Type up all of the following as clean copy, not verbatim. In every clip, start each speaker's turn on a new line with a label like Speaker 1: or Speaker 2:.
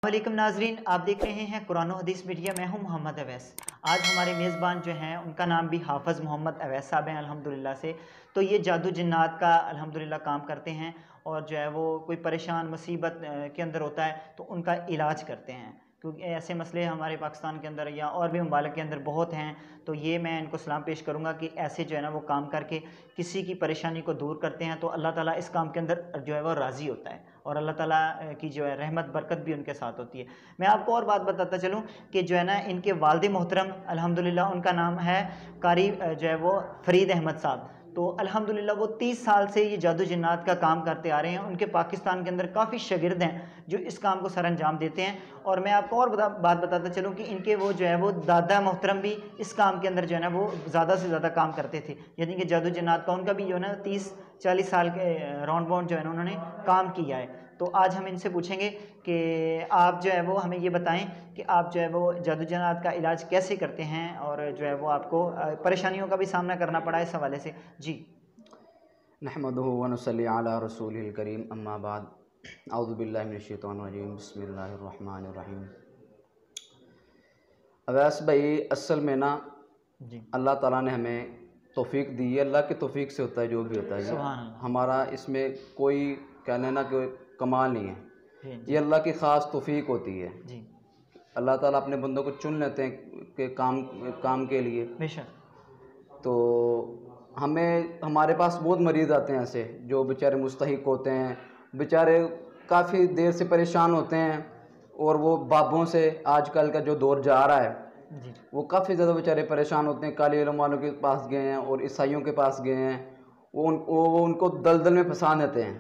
Speaker 1: वालेकुम नाजरीन, आप देख रहे हैं कुरान और हदीस मीडिया। मैं हूं मोहम्मद अवैस। आज हमारे मेज़बान जो हैं उनका नाम भी हाफ़िज़ मोहम्मद अवैस साहब हैं अल्हम्दुलिल्लाह से। तो ये जादू जिन्नात का अल्हम्दुलिल्लाह काम करते हैं और जो है वो कोई परेशान मुसीबत के अंदर होता है तो उनका इलाज करते हैं, क्योंकि ऐसे मसले हमारे पाकिस्तान के अंदर या और भी ममालिक के अंदर बहुत हैं। तो ये मैं इनको सलाम पेश करूँगा कि ऐसे जो है ना वो काम करके किसी की परेशानी को दूर करते हैं, तो अल्लाह ताला इस काम के अंदर जो है वो राज़ी होता है और अल्लाह ताला की जो है रहमत बरकत भी उनके साथ होती है। मैं आपको और बात बताता चलूँ कि जो है ना इनके वालिद मोहतरम अल्हम्दुलिल्लाह उनका नाम है कारी जो है वो फ़रीद अहमद साहब। तो अल्हम्दुलिल्लाह वो 30 साल से ये जादू जिन्नात का काम करते आ रहे हैं। उनके पाकिस्तान के अंदर काफ़ी शागिर्द हैं जो इस काम को सर अंजाम देते हैं। और मैं आपको और बात बताता चलूँ कि इनके वो जो है वो दादा मोहतरम भी इस काम के अंदर जो है ना वो ज़्यादा से ज़्यादा काम करते थे, यानी कि जादू जिन्नात का उनका भी जो है ना 30-40 साल के राउंड बाउंड जो है ना उन्होंने काम किया है। तो आज हम इनसे पूछेंगे कि आप जो है वो हमें ये बताएं कि आप जो है वो जादू जिन्नात का इलाज कैसे करते हैं और जो है वो आपको परेशानियों का भी सामना करना पड़ा इस हवाले से। जी
Speaker 2: नहमदुहु व नुसल्ली अला रसूलिल करीम अम्मा बाद औज़ु बिल्लाहि मिनश शैतानिर रजीम बिस्मिल्लाहिर रहमानिर रहीम। अवैस भाई, असल में ना
Speaker 1: जी
Speaker 2: अल्लाह ताला ने हमें तौफीक दी है। अल्लाह की तौफीक से होता है जो भी होता है।
Speaker 1: सुभान अल्लाह।
Speaker 2: हमारा इसमें कोई कह लेना कोई कमाल नहीं है,
Speaker 1: जी
Speaker 2: ये अल्लाह की ख़ास तौफीक होती है।
Speaker 1: जी
Speaker 2: अल्लाह ताला अपने बंदों को चुन लेते हैं कि काम के लिए।
Speaker 1: बेशक।
Speaker 2: तो हमारे पास बहुत मरीज़ आते हैं ऐसे जो बेचारे मुस्तहिक होते हैं, बेचारे काफ़ी देर से परेशान होते हैं, और वो बाबों से आजकल का जो दौर जा रहा है
Speaker 1: जी
Speaker 2: वो काफ़ी ज़्यादा बेचारे परेशान होते हैं। काले इल्म वालों के पास गए हैं और ईसाइयों के पास गए हैं, वो उनको दलदल में फंसा देते हैं,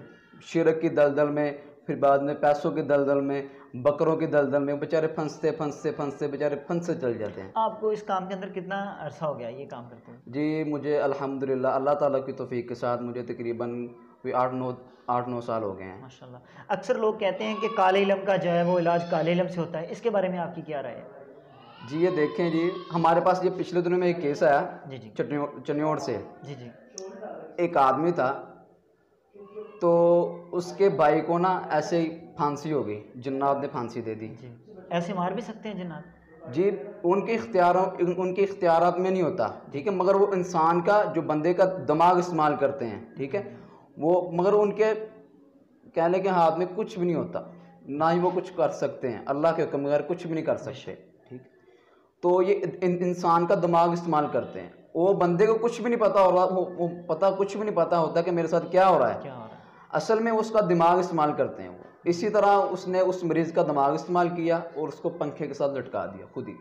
Speaker 2: शिरक की दलदल में, फिर बाद में पैसों की दलदल में, बकरों की दलदल में बेचारे फंसते फंसते फंसते बेचारे फंसते चल जाते हैं।
Speaker 1: आपको इस काम के अंदर कितना अरसा हो गया ये काम करते हुए?
Speaker 2: जी, मुझे अल्हम्दुलिल्लाह अल्लाह ताला की तौफीक के साथ मुझे तकरीबन कोई 8-9 साल हो गए हैं।
Speaker 1: माशाल्लाह। अक्सर लोग कहते हैं कि काले इल्म का जो है वो इलाज काले इल्म से होता है, इसके बारे में आपकी क्या राय है?
Speaker 2: जी, ये देखें जी, हमारे पास ये पिछले दिनों में एक केस आया
Speaker 1: जी जी
Speaker 2: चनियोड़ से।
Speaker 1: जी जी
Speaker 2: एक आदमी था, तो उसके भाई को ना ऐसे ही फांसी हो गई, जिन्नात ने फांसी दे दी।
Speaker 1: जी। ऐसे मार भी सकते हैं जिन्नात?
Speaker 2: जी, उनके इख्तियारात में नहीं होता, ठीक है, मगर वो इंसान का जो बंदे का दिमाग इस्तेमाल करते हैं, ठीक है, वो मगर उनके कहने के हाथ में कुछ भी नहीं होता, ना ही वो कुछ कर सकते हैं, अल्लाह के हुक्म बगैर कुछ भी नहीं कर सकते, ठीक। तो ये इंसान का दिमाग इस्तेमाल करते हैं। वो बंदे को कुछ भी नहीं पता हो रहा, वो पता कुछ भी नहीं पता होता कि मेरे साथ क्या हो रहा है।
Speaker 1: क्या हो रहा है?
Speaker 2: असल में उसका दिमाग इस्तेमाल करते हैं वो। इसी तरह उसने उस मरीज़ का दिमाग इस्तेमाल किया और उसको पंखे के साथ लटका दिया खुद ही।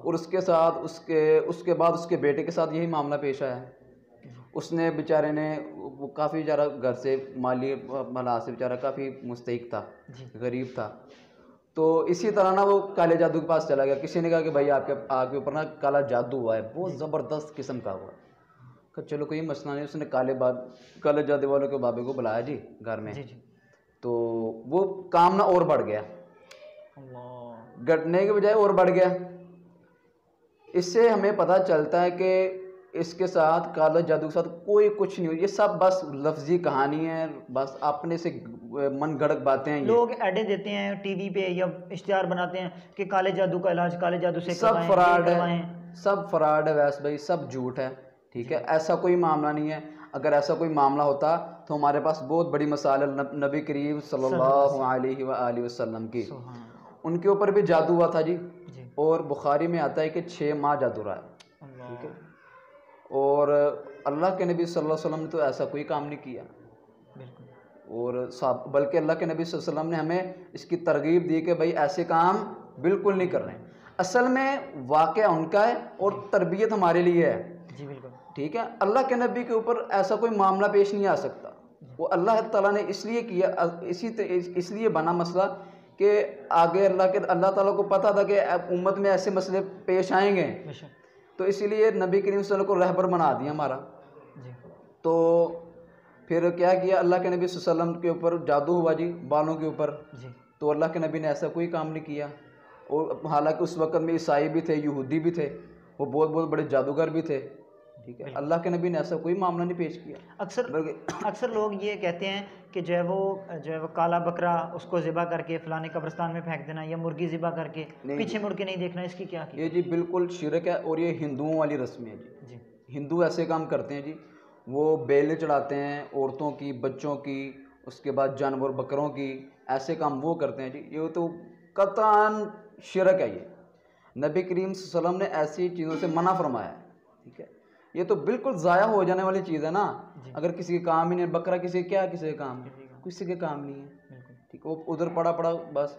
Speaker 2: और उसके साथ उसके बाद उसके बेटे के साथ यही मामला पेश आया। उसने बेचारे ने वो काफ़ी ज़्यादा घर से माली हालात से बेचारा काफ़ी मुस्तहिक था, गरीब था। तो इसी तरह ना वो काले जादू के पास चला गया। किसी ने कहा कि भाई आपके ऊपर ना काला जादू हुआ है, बहुत ज़बरदस्त किस्म का हुआ। कहा चलो कोई मसला नहीं। उसने काले जादू वालों के बाबे को बुलाया जी घर में।
Speaker 1: जी जी।
Speaker 2: तो वो काम ना और बढ़ गया,
Speaker 1: अल्लाह।
Speaker 2: घटने के बजाय और बढ़ गया। इससे हमें पता चलता है कि इसके साथ काला जादू के साथ कोई कुछ नहीं हो, ये सब बस लफ्जी कहानी है, बस अपने से मन गढ़ंत बातें हैं।
Speaker 1: लोग ऐडें देते हैं टीवी पे या इश्तिहार बनाते हैं कि काले जादू का इलाज काले जादू से
Speaker 2: सब फ्रॉड है,
Speaker 1: करवाएं।
Speaker 2: सब फ्रॉड है वैसे भाई, सब झूठ है, ठीक है, ऐसा कोई मामला नहीं है। अगर ऐसा कोई मामला होता तो हमारे पास बहुत बड़ी मिसाल है नबी करीम सल्लल्लाहु अलैहि वसल्लम की। उनके ऊपर भी जादू हुआ था जी, और बुखारी में आता है कि 6 माह जादू रहा है, ठीक है। और अल्लाह के नबी सल्लल्लाहु अलैहि वसल्लम ने तो ऐसा कोई काम नहीं किया। और बल्कि अल्लाह के नबी सल्लल्लाहु अलैहि वसल्लम ने हमें इसकी तरगीब दी कि भाई ऐसे काम बिल्कुल नहीं कर रहे हैं। असल में वाक़या उनका है और तरबियत हमारे लिए है।
Speaker 1: जी बिल्कुल, ठीक
Speaker 2: है। अल्लाह के नबी के ऊपर ऐसा कोई मामला पेश नहीं आ सकता। वो अल्लाह ताला ने इसलिए किया, इसलिए बना मसला कि आगे अल्लाह ताला को पता था कि उम्मत में ऐसे मसले पेश आएंगे, तो इसीलिए नबी करीम सल्लल्लाहु अलैहि वसल्लम को रहबर बना दिया हमारा। तो फिर क्या किया, अल्लाह के नबी सल्लल्लाहु अलैहि वसल्लम के ऊपर जादू हुआ जी, बालों के ऊपर। तो अल्लाह के नबी ने ऐसा कोई काम नहीं किया। और हालांकि उस वक़्त में ईसाई भी थे, यहूदी भी थे, वो बहुत बहुत बड़े जादूगर भी थे। ٹھیک ہے، اللہ کے نبی نے ایسا کوئی معاملہ نہیں پیش کیا.
Speaker 1: اکثر لوگ یہ کہتے ہیں کہ جو ہے وہ کالا بکرا اس کو ذبح کر کے فلانے قبرستان میں پھینک دینا یا مرغی ذبح کر کے پیچھے مڑ کے نہیں دیکھنا، اس کی کیا کی؟
Speaker 2: یہ جی بالکل شرک ہے اور یہ ہندوؤں والی رسم ہے جی. ہندو ایسے کام کرتے ہیں جی، وہ بیلیں چڑھاتے ہیں عورتوں کی، بچوں کی، اس کے بعد جانور بکروں کی، ایسے کام وہ کرتے ہیں جی. یہ تو قطعاً شرک ہے. یہ نبی کریم صلی اللہ علیہ وسلم نے ایسی چیزوں سے منع فرمایا ہے. ٹھیک ہے، یہ تو بالکل ضائع ہو جانے والی چیز ہے نا. اگر کسی کے کام ہی نہیں، بکرا کسی کے کام، کسی کے کام نہیں ہے. ٹھیک ہے، وہ ادھر پڑا بس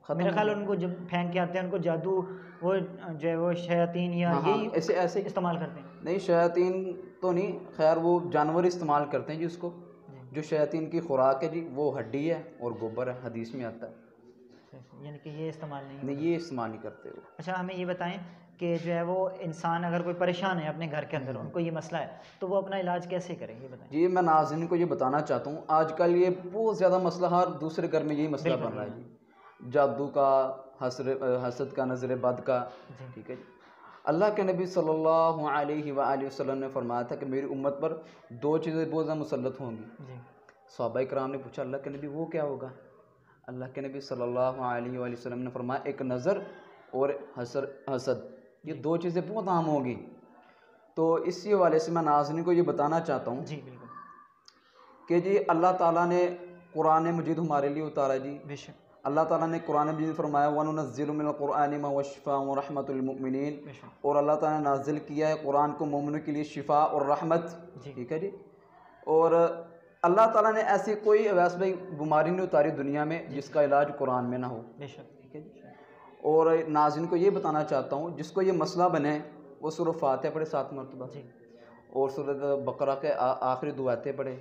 Speaker 2: ختم.
Speaker 1: میرا خیال ان کو جب پھینک کے آتے ہیں ان کو جادو وہ جو ہے وہ شیاطین یا یہی
Speaker 2: ایسے
Speaker 1: استعمال کرتے ہیں. نہیں،
Speaker 2: شیاطین تو نہیں، خیر وہ جانور استعمال کرتے ہیں جی اس کو. جو شیاطین کی خوراک ہے جی وہ ہڈی ہے اور گوبر ہے، حدیث میں آتا ہے.
Speaker 1: یعنی کہ یہ استعمال نہیں،
Speaker 2: یہ استعمال نہیں کرتے وہ.
Speaker 1: اچھا، ہمیں یہ بتائیں کہ جو ہے وہ انسان اگر کوئی پریشان ہے اپنے گھر کے اندر، ان کو یہ مسئلہ ہے تو وہ اپنا علاج کیسے کریں، یہ بتائیں.
Speaker 2: جی میں ناظرین کو یہ بتانا چاہتا ہوں، آج کل یہ بہت زیادہ مسئلہ، ہر دوسرے گھر میں یہی مسئلہ بن رہا ہے جی. جادو کا، حسد کا، نظر بد کا. ٹھیک ہے جی، اللہ کے نبی صلی اللہ علیہ وآلہ وسلم نے فرمایا تھا کہ میری امت پر 2 چیزیں بہت زیادہ مسلط ہوں گی. صحابہ کرام نے پوچھا اللہ کے نبی وہ کیا ہوگا؟ اللہ کے نبی صلی اللہ علیہ وآلہ وسلم نے فرمایا ایک نظر اور حسد. یہ 2 چیزیں بہت عام ہوگی. تو اسی حوالے سے میں ناظرین کو یہ بتانا چاہتا ہوں
Speaker 1: جی بالکل
Speaker 2: کہ جی اللہ تعالیٰ نے قرآن مجید ہمارے لیے اتارا جی.
Speaker 1: بے شک
Speaker 2: اللہ تعالیٰ نے قرآن مجید فرمایا وَنُنَزِّلُ مِنَ الْقُرْآنِ مَا هُوَ شِفَاءٌ وَرَحْمَةٌ لِلْمُؤْمِنِينَ، اور اللہ تعالیٰ نے نازل کیا ہے قرآن کو مومنوں کے لیے شفا اور رحمت. ٹھیک ہے جی، اور اللہ تعالیٰ نے ایسی کوئی ویسے بھائی بیماری نہیں اتاری دنیا میں جس کا علاج قرآن میں نہ ہو.
Speaker 1: بے شک.
Speaker 2: ٹھیک ہے جی، اور ناظرین کو یہ بتانا چاہتا ہوں جس کو یہ مسئلہ بنے وہ سورہ فاتحہ پڑھے 7 مرتبہ اور سورہ بقرہ کے آخری 2 آیتیں پڑھے،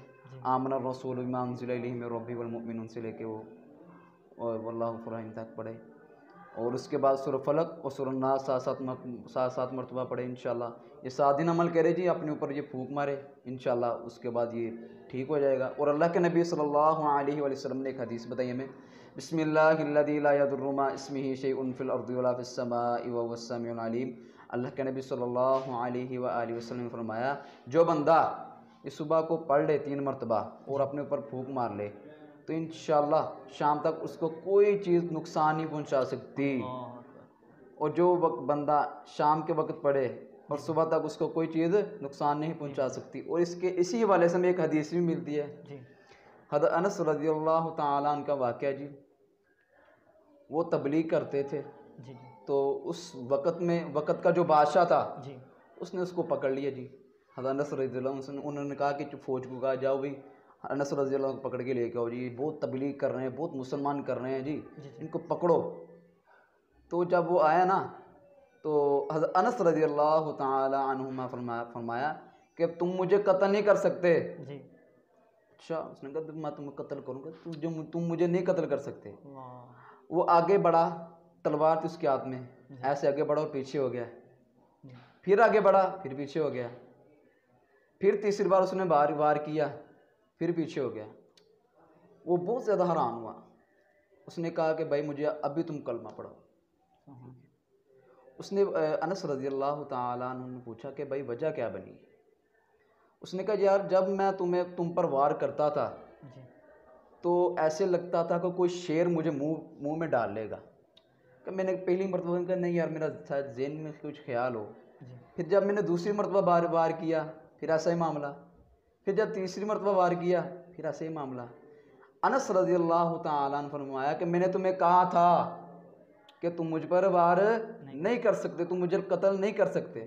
Speaker 2: آمن الرسول بما انزل الیہ من ربہ والمؤمنون سے لے کے وہ اور واللہ فرحین تک پڑھے، اور اس کے بعد سورہ فلق اور سورہ الناس 7 مرتبہ پڑھے. انشاءاللہ یہ 7 دن عمل کرے جی، اپنے اوپر یہ پھونک مارے، انشاءاللہ اس کے بعد یہ ٹھیک ہو جائے گا. اور اللہ کے نبی صلی اللہ علیہ وآلہ وسلم نے ایک حدیث بتائی ہمیں، بسم اللہ الذی لا یضر مع اسمہ شیء فی الارض ولا فی السماء وهو السمیع العلیم. اللہ کے نبی صلی اللہ علیہ وآلہ وسلم نے فرمایا جو بندہ اس صبح کو پڑھ لے 3 مرتبہ اور اپنے اوپر پھونک مار لے تو انشاءاللہ شام تک اس کو کوئی چیز نقصان نہیں پہنچا سکتی. اور جو بندہ شام کے وقت پڑھے اور صبح تک اس کو کوئی چیز نقصان نہیں پہنچا سکتی. اور اسی حوالے سے ہمیں ایک حدیث بھی ملتی ہے، حضرت انس رضی اللہ تعالیٰ عنہ کا واقعہ جی. وہ تبلیغ کرتے تھے تو اس وقت کا جو بادشاہ تھا اس نے اس کو پکڑ لیا جی. حضرت انس رضی اللہ عنہ انہوں نے کہا کہ فوج کو کہا جاؤ بھی انس رضی اللہ عنہ کو پکڑ کے لے کے آؤ جی، بہت تبلیغ کر رہے ہیں، بہت مسلمان کر رہے ہیں جی، ان کو پکڑو. تو جب وہ آیا نا تو حضرت انس رضی اللہ تعالی عنہما فرمایا کہ تم مجھے قتل نہیں کر سکتے. اچھا، اس نے کہا میں تمہیں قتل کروں گا، تم مجھے نہیں قتل کر سکتے. وہ آگے بڑھا، تلوار تھی اس کے ہاتھ میں، ایسے آگے بڑھا اور پیچھے ہو گیا، پھر آگے بڑھا پھر پیچھے ہو گیا، پھر تیسری بار اس نے وار کیا پھر پیچھے ہو گیا. وہ بہت زیادہ حیران ہوا. اس نے کہا کہ بھائی مجھے ابھی تم کلمہ پڑھو. اس نے انس رضی اللہ تعالیٰ عنہ نے پوچھا کہ بھائی وجہ کیا بنی؟ اس نے کہا یار جب میں تم پر وار کرتا تھا تو ایسے لگتا تھا کہ کوئی شیر مجھے منہ میں ڈال لے گا. کہ میں نے پہلی مرتبہ کہا نہیں یار میرا ذہن میں کچھ خیال ہو. پھر جب میں نے دوسری مرتبہ وار کیا پھر ایسا ہی معاملہ، پھر جب تیسری مرتبہ وار کیا پھر ایسا ہی معاملہ. انس رضی اللہ تعالیٰ عنہ فرمایا کہ میں نے تمہیں کہا تھا کہ تم مجھ پر وار نہیں کر سکتے، تم مجھے قتل نہیں کر سکتے.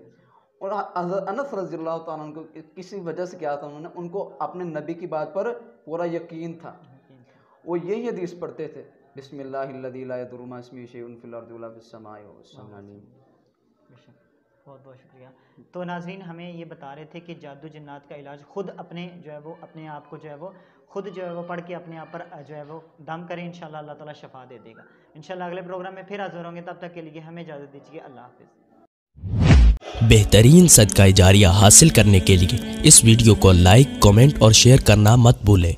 Speaker 2: اور انس رضی اللہ تعالیٰ عنہ کو کسی وجہ سے کیا تھا، ان کو اپنے نبی کی بات پر پورا یقین تھا. وہ یہی حدیث پڑھتے تھے، بسم اللہ الذی لا یضر مع اسمہ شیء فی الارض ولا فی السماء وهو السمیع العلیم.
Speaker 1: بہت بہت شکریہ. تو ناظرین ہمیں یہ بتا رہے تھے کہ جادو جنات کا علاج خود اپنے جو ہے وہ اپنے آپ کو جو ہے وہ خود جو ہے وہ پڑھ کے اپنے آپ پر جو ہے وہ دم کریں، انشاءاللہ اللہ تعالیٰ شفا دے دے گا. انشاءاللہ اگلے پروگرام میں پھر حاضر ہوں گے، تب تک کے لیے ہمیں اجازت دیجیے. اللہ حافظ.
Speaker 3: بہترین صدقہ جاریہ حاصل کرنے کے لیے اس ویڈیو کو لائک، کمنٹ اور شیئر کرنا مت بھولیں.